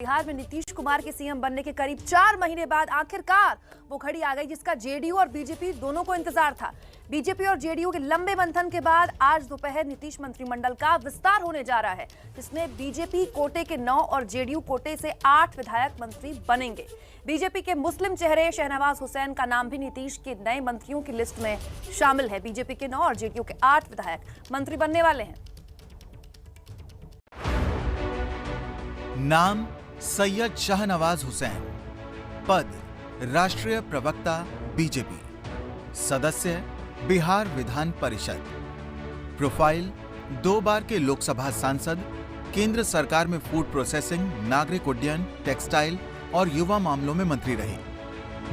बिहार में नीतीश कुमार के सीएम बनने के करीब 4 महीने बाद आखिरकार वो घड़ी आ गई जिसका जेडीयू और बीजेपी दोनों को इंतजार था। बीजेपी और जेडीयू के लंबे मंथन के बाद आज दोपहर नीतीश मंत्रिमंडल का विस्तार होने जा रहा है, जिसमें बीजेपी कोटे के 9 और जेडीयू कोटे से 8 विधायक मंत्री बनेंगे। बीजेपी के मुस्लिम चेहरे शहनवाज हुसैन का नाम भी नीतीश के नए मंत्रियों की लिस्ट में शामिल है। बीजेपी के 9 और जेडीयू के 8 विधायक मंत्री बनने वाले हैं। नाम सैयद शाहनवाज हुसैन, पद राष्ट्रीय प्रवक्ता बीजेपी, सदस्य बिहार विधान परिषद, प्रोफाइल 2 बार के लोकसभा सांसद, केंद्र सरकार में फूड प्रोसेसिंग, नागरिक उड्डयन, टेक्सटाइल और युवा मामलों में मंत्री रहे।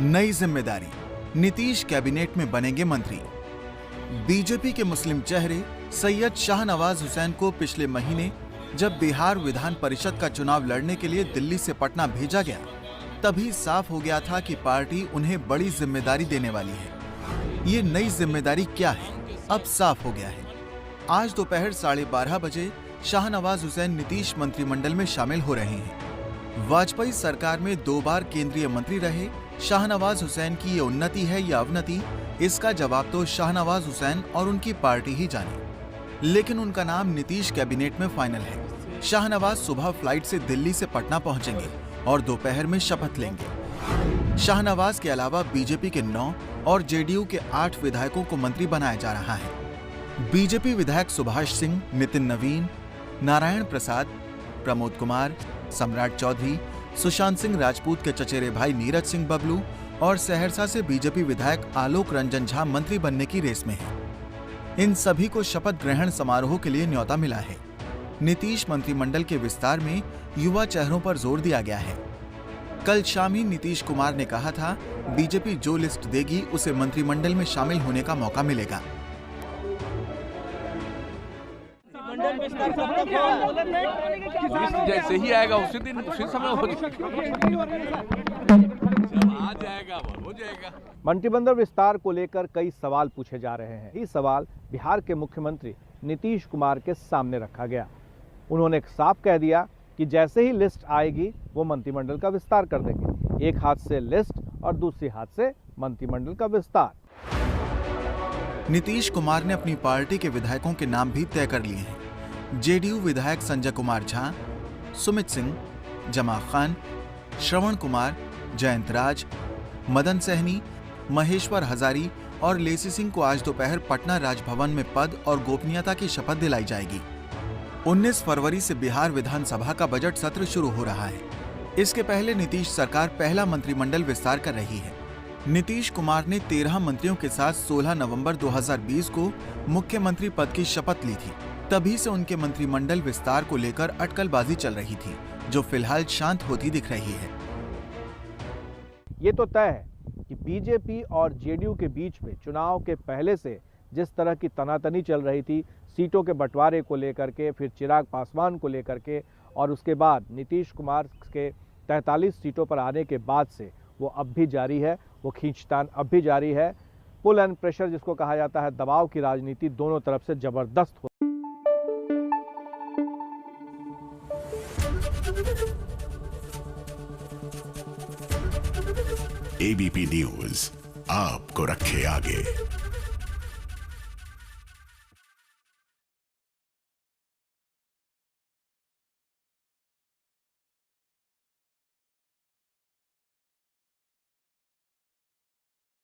नई जिम्मेदारी, नीतीश कैबिनेट में बनेंगे मंत्री। बीजेपी के मुस्लिम चेहरे सैयद शाहनवाज हुसैन को पिछले महीने जब बिहार विधान परिषद का चुनाव लड़ने के लिए दिल्ली से पटना भेजा गया, तभी साफ हो गया था कि पार्टी उन्हें बड़ी जिम्मेदारी देने वाली है। ये नई जिम्मेदारी क्या है, अब साफ हो गया है। आज दोपहर 12:30 बजे शाहनवाज हुसैन नीतीश मंत्रिमंडल में शामिल हो रहे हैं। वाजपेयी सरकार में 2 बार केंद्रीय मंत्री रहे शाहनवाज हुसैन की ये उन्नति है या अवनति, इसका जवाब तो शाहनवाज हुसैन और उनकी पार्टी ही जाने। लेकिन उनका नाम नीतीश कैबिनेट में फाइनल है। शाहनवाज सुबह फ्लाइट से दिल्ली से पटना पहुंचेंगे और दोपहर में शपथ लेंगे। शाहनवाज के अलावा बीजेपी के 9 और जेडीयू के 8 विधायकों को मंत्री बनाया जा रहा है। बीजेपी विधायक सुभाष सिंह, नितिन नवीन, नारायण प्रसाद, प्रमोद कुमार, सम्राट चौधरी, सुशांत सिंह राजपूत के चचेरे भाई नीरज सिंह बबलू और सहरसा से बीजेपी विधायक आलोक रंजन झा मंत्री बनने की रेस में हैं। इन सभी को शपथ ग्रहण समारोह के लिए न्योता मिला है। नीतीश मंत्रिमंडल के विस्तार में युवा चेहरों पर जोर दिया गया है। कल शाम ही नीतीश कुमार ने कहा था, बीजेपी जो लिस्ट देगी उसे मंत्रिमंडल में शामिल होने का मौका मिलेगा। जैसे ही आएगा उसी दिन उसी समय आ जाएगा, हो जाएगा। मंत्रिमंडल विस्तार को लेकर कई सवाल पूछे जा रहे हैं। ये सवाल बिहार के मुख्यमंत्री नीतीश कुमार के सामने रखा गया। उन्होंने साफ कह दिया कि जैसे ही लिस्ट आएगी वो मंत्रिमंडल का विस्तार कर देंगे। एक हाथ से लिस्ट और दूसरी हाथ से मंत्रिमंडल का विस्तार। नीतीश कुमार ने अपनी पार्टी के विधायकों के नाम भी तय कर लिए हैं। जेडीयू विधायक संजय कुमार झा, सुमित सिंह, जमा खान, श्रवण कुमार, जयंत राज, मदन सहनी, महेश्वर हजारी और लेसी सिंह को आज दोपहर पटना राजभवन में पद और गोपनीयता की शपथ दिलाई जाएगी। 19 फरवरी से बिहार विधानसभा का बजट सत्र शुरू हो रहा है। इसके पहले नीतीश सरकार पहला मंत्रिमंडल विस्तार कर रही है। नीतीश कुमार ने 13 मंत्रियों के साथ 16 नवंबर 2020 को मुख्यमंत्री पद की शपथ ली थी। तभी से उनके मंत्रिमंडल विस्तार को लेकर अटकलबाजी चल रही थी, जो फिलहाल शांत होती दिख रही है। ये तो तय है कि बीजेपी और जेडीयू के बीच में चुनाव के पहले से जिस तरह की तनातनी चल रही थी, सीटों के बंटवारे को लेकर के, फिर चिराग पासवान को लेकर के, और उसके बाद नीतीश कुमार के 43 सीटों पर आने के बाद से वो अब भी जारी है। वो खींचतान अब भी जारी है। पुल एंड प्रेशर जिसको कहा जाता है, दबाव की राजनीति दोनों तरफ से जबरदस्त हो। एबीपी न्यूज आपको रखे आगे।